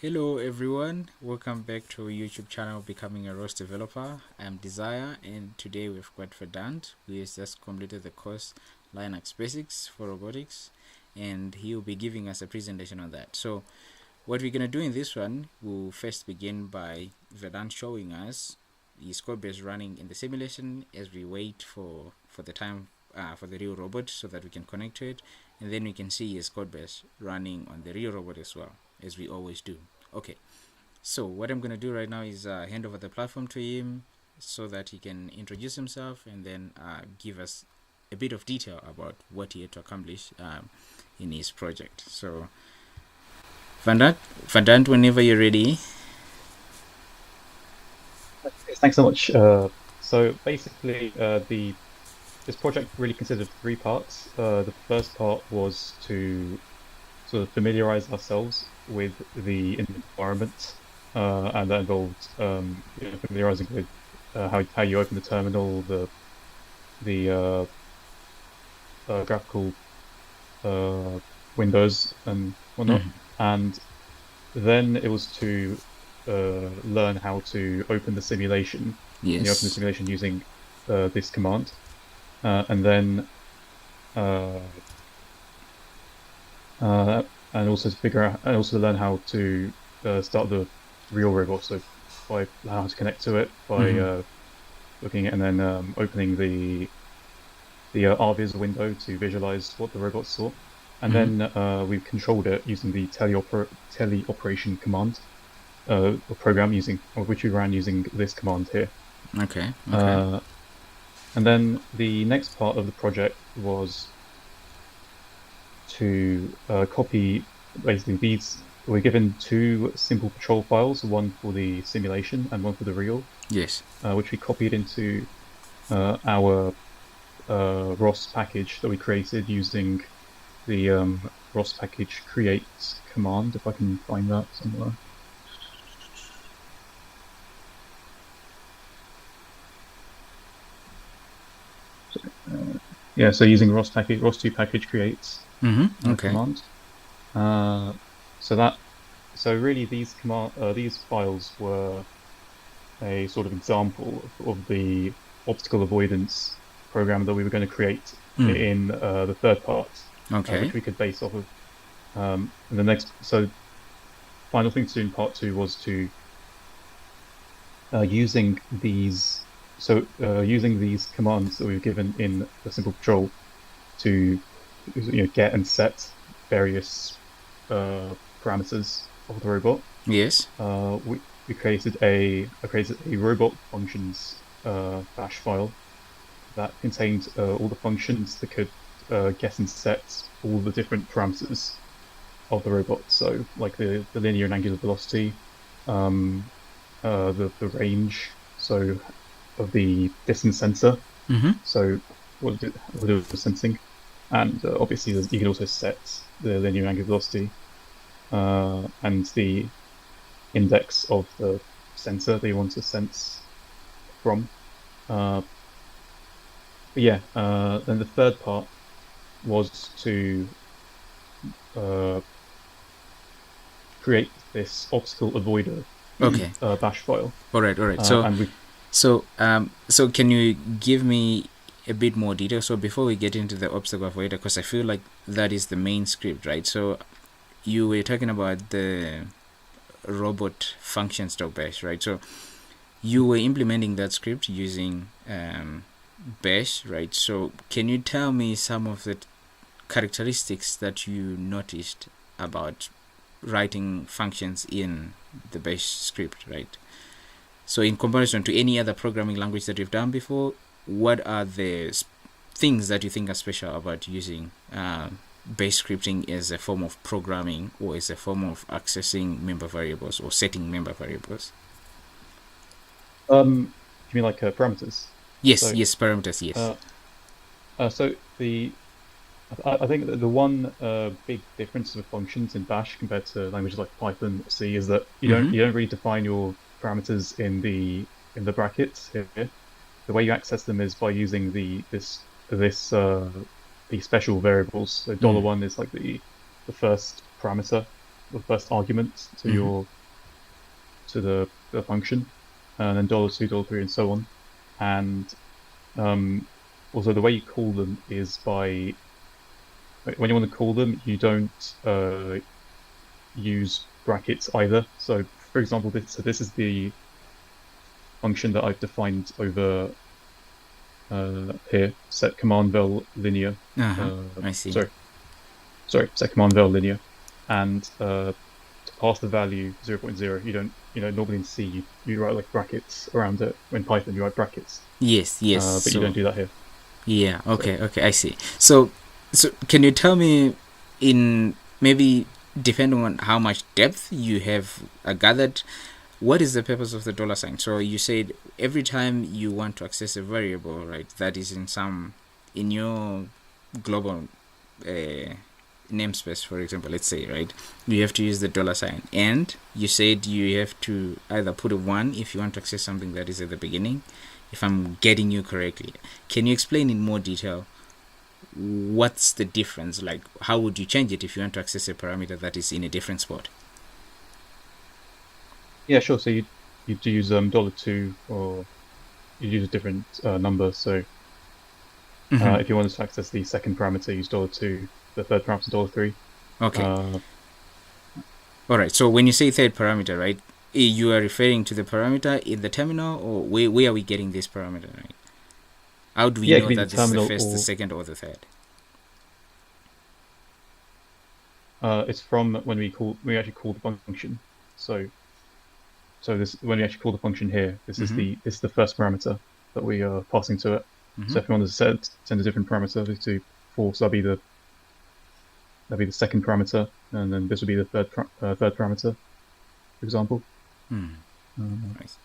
Hello everyone, welcome back to our YouTube channel Becoming a ROS Developer. I'm Desire and today we've got Vedant who has just completed the course Linux Basics for Robotics, and he will be giving us a presentation on that. So what we're going to do in this one, we'll first begin by Vedant showing us his code base running in the simulation as we wait for the time for the real robot so that we can connect to it, and then we can see his code base running on the real robot as well, as we always do. Okay, so what I'm going to do right now is hand over the platform to him so that he can introduce himself and then give us a bit of detail about what he had to accomplish in his project. So Vandant, whenever you're ready. Thanks so much. So basically, this project really consisted of three parts. The first part was to sort of familiarize ourselves with the environment, and that involved familiarizing with how you open the terminal, the graphical windows and whatnot, Mhm. and then it was to learn how to open the simulation, and you open the Yes. simulation using this command, and then uh, and also to figure out and also to learn how to start the real robot. So by how to connect to it by Mm-hmm. looking at and then opening the RViz window to visualize what the robot saw, and Mm-hmm. then we've controlled it using the teleoperation command or program which we ran using this command here. Okay. Okay. Uh, and then the next part of the project was to copy basically these. We're given two simple control files, one for the simulation and one for the real, Yes. which we copied into our ROS package that we created using the ROS package create command, if I can find that somewhere. Yeah, so using ROS2 package create Mm-hmm. Okay. command. Uh, so that so really these files were a sort of example of the obstacle avoidance program that we were going to create Mm. in the third part, Okay. which we could base off of. And the next, so final thing to do in part two was to using these, using these commands that we were given in the simple control to get and set various parameters of the robot. Yes. We created a robot functions bash file that contained all the functions that could get and set all the different parameters of the robot. So like the linear and angular velocity, the range, so of the distance sensor. Mm-hmm. So what it was sensing, and obviously you can also set the linear and angular velocity and the index of the sensor that you want to sense from. Uh, but yeah, then the third part was to uh, create this obstacle avoider Okay. bash file, All right. All right. So and we so can you give me a bit more detail? So before we get into the obstacle avoider, because I feel like that is the main script, right? So you were talking about the robot function stock bash, right? So you were implementing that script using bash, right? So can you tell me some of the characteristics that you noticed about writing functions in the bash script, right? So in comparison to any other programming language that you've done before, what are the things that you think are special about using base scripting as a form of programming or as a form of accessing member variables or setting member variables? you mean like parameters? Yes, So yes, parameters, yes. uh, so I think that the one big difference with functions in Bash compared to languages like Python or C is that Mm-hmm. you don't really define your parameters in the brackets here. The way you access them is by using this the special variables. So Mm. $1 is like the first parameter, the first argument to Mm-hmm. the function, and then $2, $3, and so on. And also the way you call them is by when you want to call them, you don't use brackets either. So for example, this is the function that I've defined over here, set command vel linear. Uh-huh. I see. Sorry, set command vel linear, and to pass the value 0.0, you don't, normally in C you write like brackets around it. In Python you write brackets, Yes, yes. but you don't So do that here. yeah, So okay, okay, I see. So can you tell me, in maybe depending on how much depth you have gathered, what is the purpose of the dollar sign? So you said every time you want to access a variable, right? That is in your global uh, namespace, for example, let's say, right? You have to use the dollar sign, and you said you have to either put a one if you want to access something that is at the beginning. If I'm getting you correctly, can you explain in more detail what's the difference? Like, how would you change it if you want to access a parameter that is in a different spot? yeah, sure. So you do use $2, or you use a different number. So Mm-hmm. if you wanted to access the second parameter, use $2. The third parameter $3. Okay. Uh, All right. So when you say third parameter, right, you are referring to the parameter in the terminal, or where are we getting this parameter, right? How do we yeah, it know could be the that this is the terminal, first, the or second, or the third? it's from when we actually call the function. So this, when we actually call the function here, Mm-hmm. this is the first parameter that we are passing to it. Mm-hmm. So if we want to send a different parameter to 4, so that'd be the second parameter, and then this would be the third parameter, for example. Hmm. Uh, Right.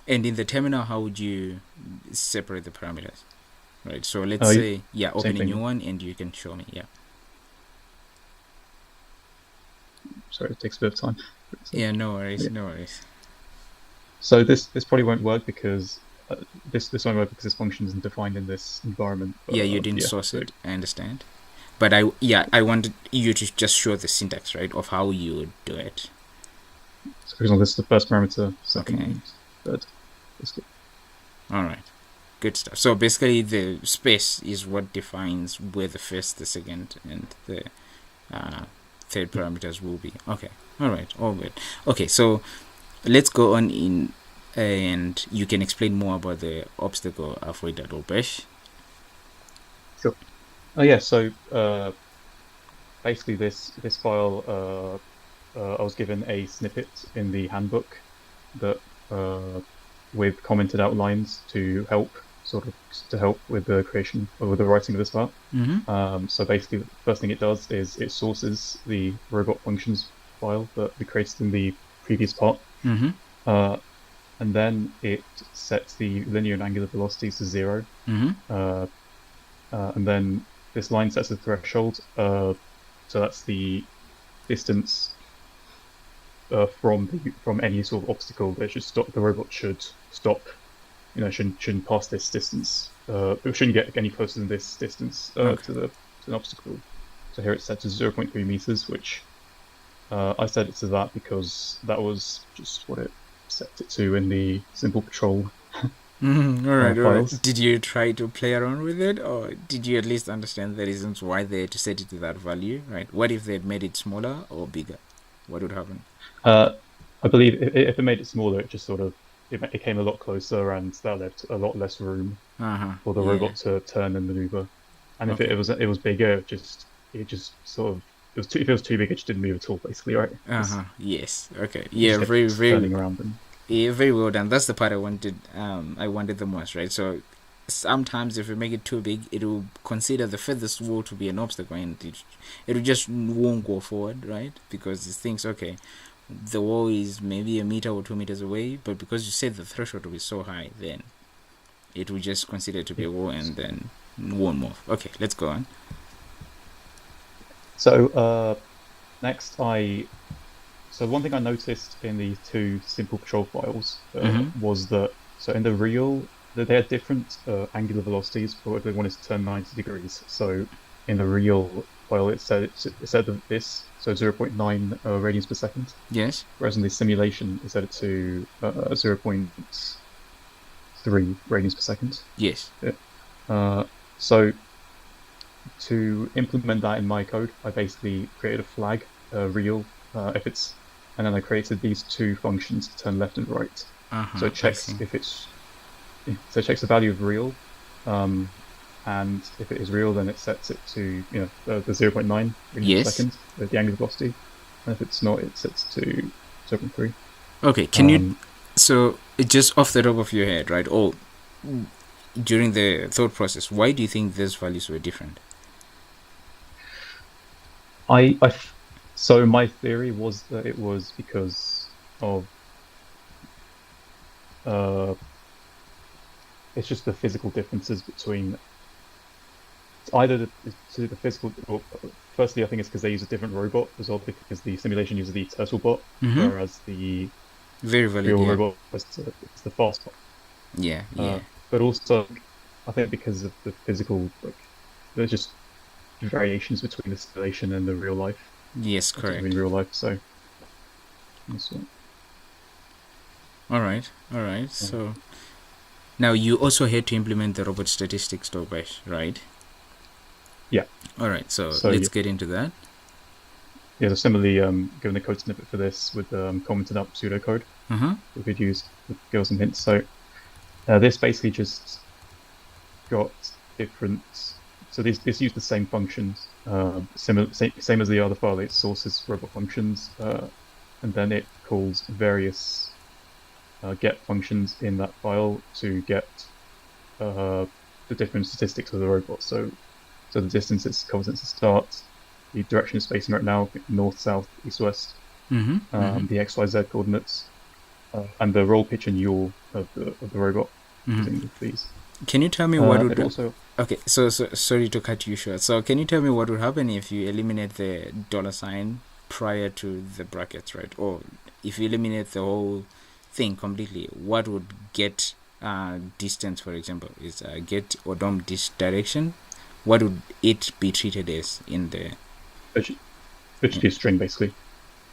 And in the terminal, how would you separate the parameters? Right. So let's say, yeah, Same open a new thing. one, and you can show me. Yeah. Sorry, it takes a bit of time. So, Yeah. No worries. yeah. No worries. So this probably won't work because this won't work because this function isn't defined in this environment. Yeah, you But didn't yeah, source so it. I understand. But I wanted you to just show the syntax, right, of how you would do it. for example, this is the first parameter, Okay. second, third. Basically. All right. Good stuff. So basically, the space is what defines where the first, the second, and the uh, third parameters will be. Okay. All right. All good. Okay. So let's go on in, and you can explain more about the obstacle avoided or bash. Sure. Oh yeah. So basically, this file, I was given a snippet in the handbook that with commented outlines to help with the creation or with the writing of this file. Mm-hmm. So basically, the first thing it does is it sources the robot functions file that we created in the previous part, Mm-hmm. uh, and then it sets the linear and angular velocities to 0, Mm-hmm. uh, and then this line sets a threshold. So that's the distance from any sort of obstacle that should stop. The robot should stop. Shouldn't pass this distance. It shouldn't get any closer than this distance Okay. to an obstacle. So here it's set to 0.3 meters, which I set it to that because that was just what it set it to in the simple patrol Mm-hmm. All right, all right. files. Did you try to play around with it, or did you at least understand the reasons why they had to set it to that value? Right. What if they had made it smaller or bigger? What would happen? Uh, I believe if it made it smaller, it just sort of it came a lot closer, and that left a lot less room Uh huh. for the Yeah. robot to turn and maneuver. And if Okay. it was bigger, it just sort of if it was too big, it just didn't move at all, basically, right? Uh huh. Yes. Okay. It just Yeah. Very, kept very, turning around and yeah, very well done. That's the part I wanted. I wanted the most. Right. So sometimes if you make it too big, it will consider the furthest wall to be an obstacle, and it will just won't go forward, right? Because it thinks, okay, the wall is maybe a meter or 2 meters away, but because you said the threshold will be so high, then it will just consider it to be yeah. a wall and then won't move. Okay, let's go on. So next, so one thing I noticed in the two simple patrol files Mm-hmm. was that in the real that they had different angular velocities for if they wanted to turn 90 degrees. So in the real file it's set at this, so 0.9 radians per second, Yes. whereas in the simulation it's set it to 0.3 radians per second. Yes. So to implement that in my code, I basically created a flag, real, if it's, and then I created these two functions to turn left and right. So it checks if it's, so it checks the value of real, and if it is real, then it sets it to the 0.9 radians per second, the angular velocity, and if it's not, it sets to 0.3. Okay, can you? So just off the top of your head, right? Or during the thought process, why do you think those values were different? So my theory was that it was because of it's just the physical differences between either the physical. Or, firstly, I think it's because they use a different robot as well, because the simulation uses the turtle bot, whereas the real robot is the fast bot. Yeah. But also, I think because of the physical, there's just variations between the simulation and the real life. Yes, correct. In real life, so that's what. All right. Yeah. So now you also had to implement the robot statistics bash, right? Yeah. All right. So let's get into that. Yeah. So similarly, given the code snippet for this with commented up pseudocode, we could give some hints. So this basically just got different. So this used the same functions, same as the other file. It sources robot functions, and then it calls various get functions in that file to get the different statistics of the robot. So the distance it's covered since the start, the direction it's facing right now, north, south, east, west, the X, Y, Z coordinates, and the roll, pitch, and yaw of the robot using these. Can you tell me what would also? Okay, so sorry to cut you short. So can you tell me what would happen if you eliminate the $sign prior to the brackets, right? Or if you eliminate the whole thing completely, what would get distance, for example, is get or dom this direction? What would it be treated as in the? It should be a string, basically.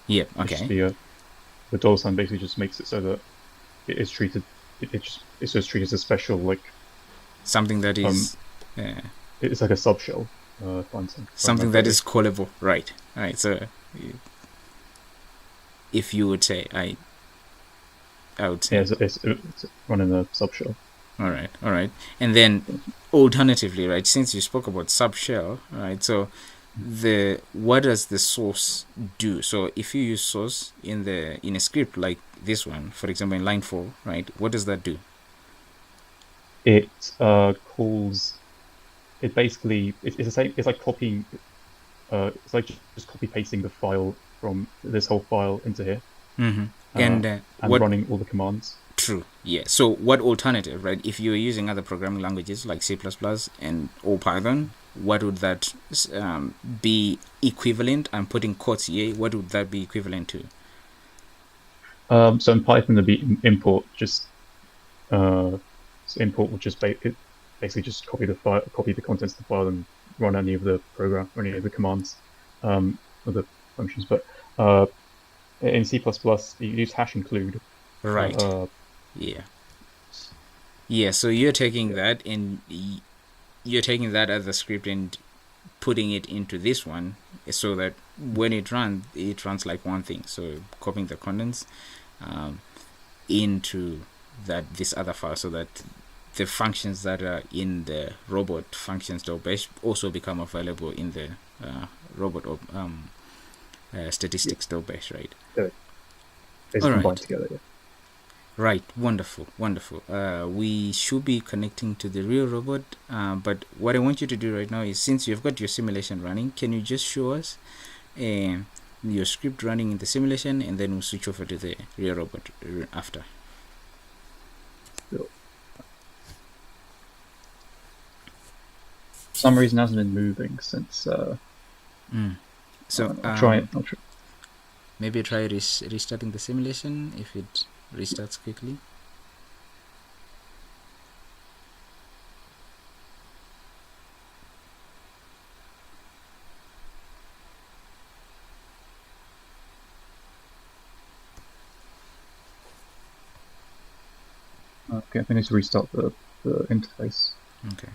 Yeah. Okay. The $sign basically just makes it so that it is treated. It's just treated as a special something that is. It's like a subshell. Something that is callable, right? Right. So, if you would say, I would say. Yeah, it's running a subshell. All right. And then, alternatively, right? Since you spoke about subshell, right? So, what does the source do? So, if you use source in a script like this one, for example, in line 4, right? What does that do? It calls. It basically it's like copying. It's like just copy pasting the file from this whole file into here, and running all the commands. True. Yeah. So what alternative, right? If you're using other programming languages like C++ or Python, what would that be equivalent? I'm putting quotes here. What would that be equivalent to? So in Python, there'd be import. Just so import would just basically just copy the contents of the file and run any of the program or any of the commands or the functions. But in C++, you use hash include. Right. Yeah. So you're taking that as a script and putting it into this one, so that when it runs like one thing. So copying the contents into this other file, so that the functions that are in the robot functions.bash also become available in the robot statistics.bash, right? It's combined together, yeah. Right, wonderful. We should be connecting to the real robot, but what I want you to do right now is, since you've got your simulation running, can you just show us your script running in the simulation, and then we'll switch over to the real robot after. For some reason, it hasn't been moving since. So I'll try it. Maybe try restarting the simulation if it restarts quickly. Okay, I think I need to restart the interface. Okay.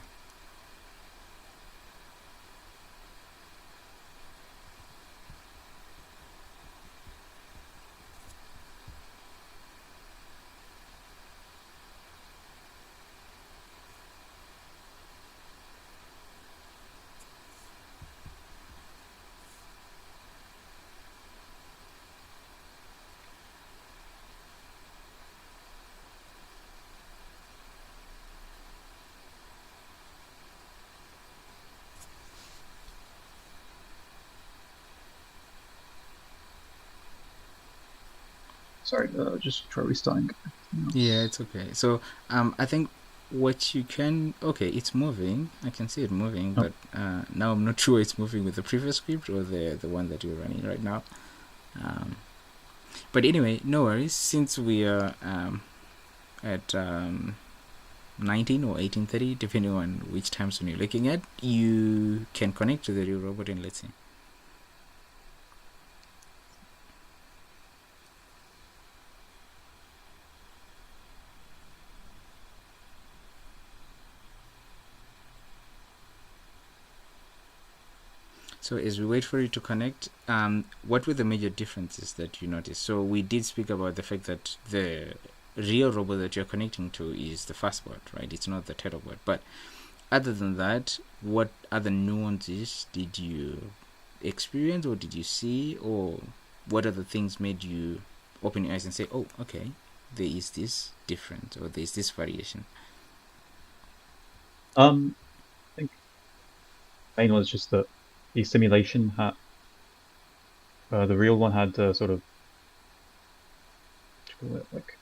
Sorry, just try restarting. Yeah, it's okay. So I think what you can, okay, it's moving. I can see it moving, Oh. but now I'm not sure it's moving with the previous script or the one that you're running right now. But anyway, no worries. Since we are at 19 or 18:30, depending on which time zone you're looking at, you can connect to the real robot and let's see. So as we wait for it to connect, what were the major differences that you noticed? So we did speak about the fact that the real robot that you're connecting to is the fastbot, right? It's not the tetobot. But other than that, what other nuances did you experience or did you see, or what other things made you open your eyes and say, oh, okay, there is this difference or there is this variation? I think main one is just that the simulation had the real one had sort of what do you call it, like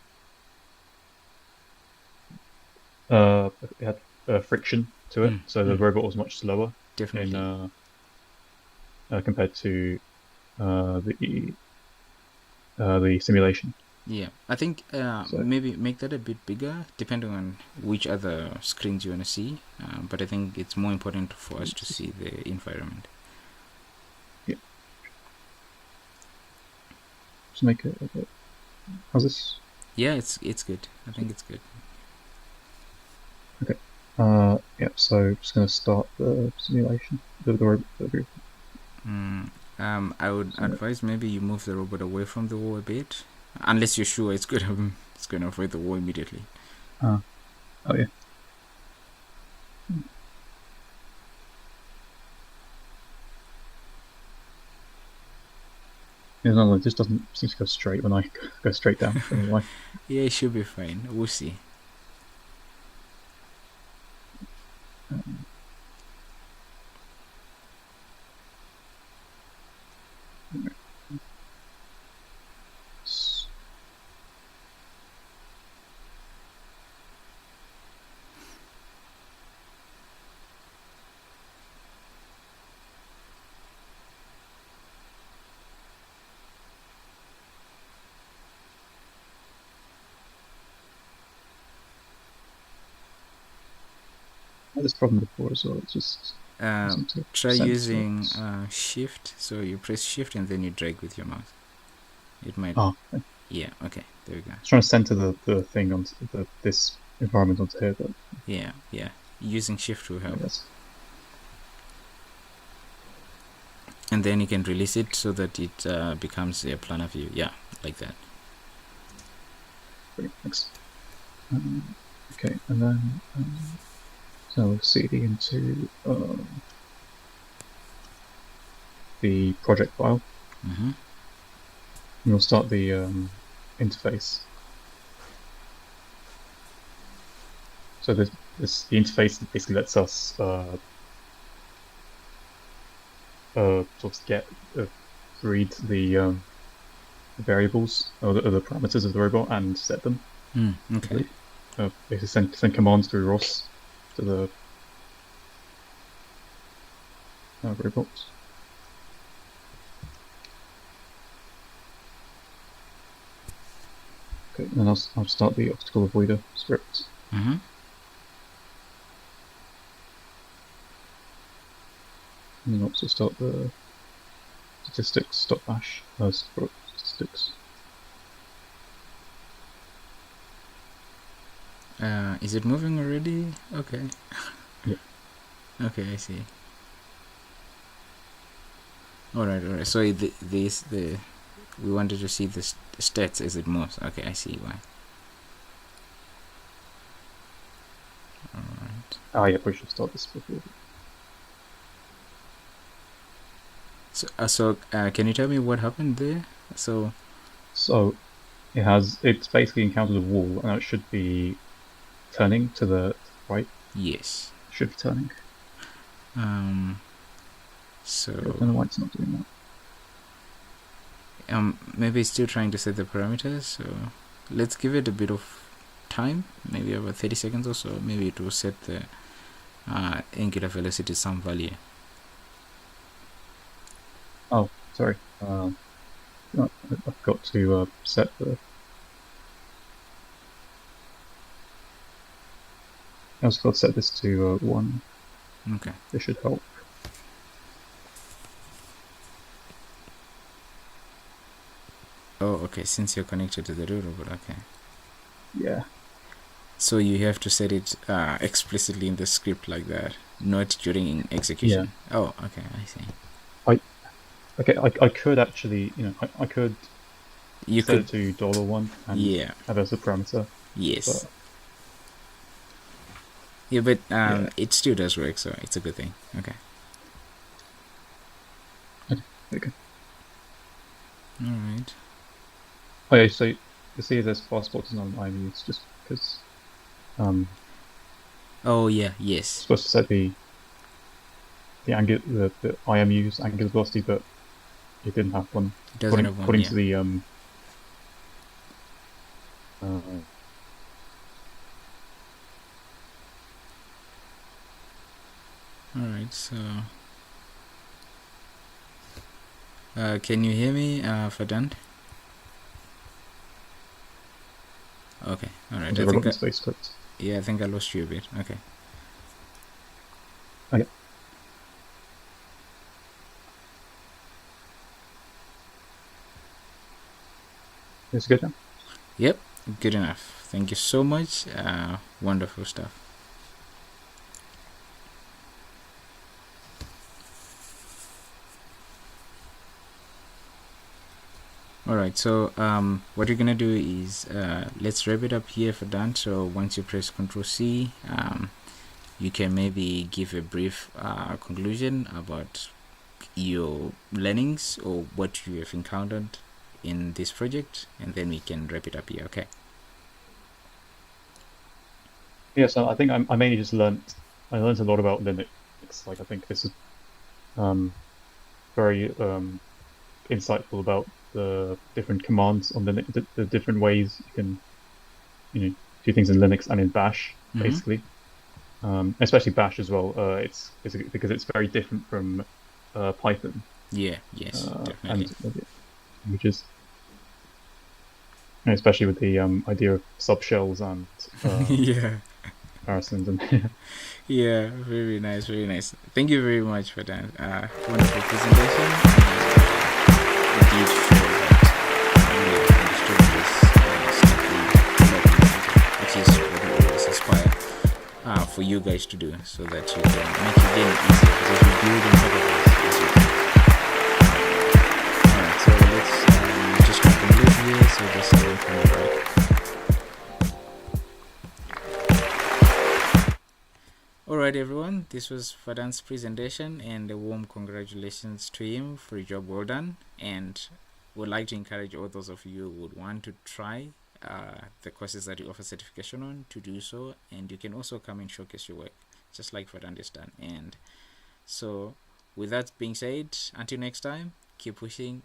it had friction to it, so the robot was much slower Definitely. compared to the simulation. Yeah, I think So maybe make that a bit bigger, depending on which other screens you want to see. But I think it's more important for us to see the environment. yeah, just make it a bit. How's this? Yeah, it's good. I think it's good. Okay. Yeah. So just gonna start the simulation. The robot. I would advise maybe you move the robot away from the wall a bit, unless you're sure it's gonna avoid the wall immediately. Oh yeah. No, it just doesn't seem to go straight when I go straight down. I don't know why. Yeah, it should be fine. We'll see. I had this problem before as well. It just Try using shift. So you press shift and then you drag with your mouse. It might. Oh, okay. Yeah. Okay. There we go. I was trying to center the thing onto this environment onto here, but Yeah. Using shift will help. Yes. And then you can release it so that it becomes a planar view. Yeah, like that. Great, thanks. Okay, and then so we'll CD into the project file. Mm-hmm. And we'll start the interface. So the interface basically lets us sort of read the variables or the parameters of the robot and set them. Okay. Basically send commands through ROS to the robots. Okay, and then I'll start the obstacle avoider script. Mm-hmm. And then also start the statistics .bash statistics. Is it moving already? Okay. Yeah. Okay, I see. All right. So we wanted to see the stats as it moves. Okay, I see why. All right. Oh yeah, probably should start this before. So can you tell me what happened there? So It's basically encountered a wall, and it should be turning to the right. yes. Should be turning. So I don't know why it's not doing that. maybe it's still trying to set the parameters. So let's give it a bit of time, maybe about 30 seconds or so. Maybe it will set the angular velocity to some value. Oh, sorry. I've got to set the. I also got to set this to 1. Okay. This should help. Oh, okay. Since you're connected to the real robot, okay. Yeah. So you have to set it explicitly in the script like that, not during execution. Yeah. Oh, okay. I see. I could actually, I could You set could it to $1 and yeah. have as a parameter. Yes. But, yeah, but yeah. it still does work, so it's a good thing. Okay. Okay. All right. Oh yeah, so you see there's fast spots on IMU. It's just because Oh yeah. Yes. supposed to set the IMU's angular velocity, but it didn't have one. It doesn't have one. According Yeah. to the All right. So can you hear me, Vedant? Okay. All right. I think space script. I think I lost you a bit. Okay. Okay. It's good now. Yep. Good enough. Thank you so much. Wonderful stuff. Alright, so what you're gonna do is let's wrap it up here for done. So once you press Ctrl C, you can maybe give a brief conclusion about your learnings or what you have encountered in this project, and then we can wrap it up here. Okay. Yeah, so I think I mainly just learned a lot about Linux. Like I think this is very insightful about the different commands on Linux, the different ways you can do things in Linux and in Bash, basically. Especially Bash as well. It's because it's very different from Python. Yeah. Yes. Definitely. And languages, especially with the idea of subshells and yeah. comparisons and Yeah. Very nice. Very nice. Thank you very much for that wonderful presentation. Indeed, sure that we understood this which is what we always aspire for you guys to do, so that you can make your game easier, because we build on top of this. Alright, so let's just conclude here. So just from the right. Alright everyone, this was Vedant's presentation, and a warm congratulations to him for a job well done, and would like to encourage all those of you who would want to try the courses that you offer certification on to do so, and you can also come and showcase your work just like Vedant has done. And so with that being said, until next time, keep pushing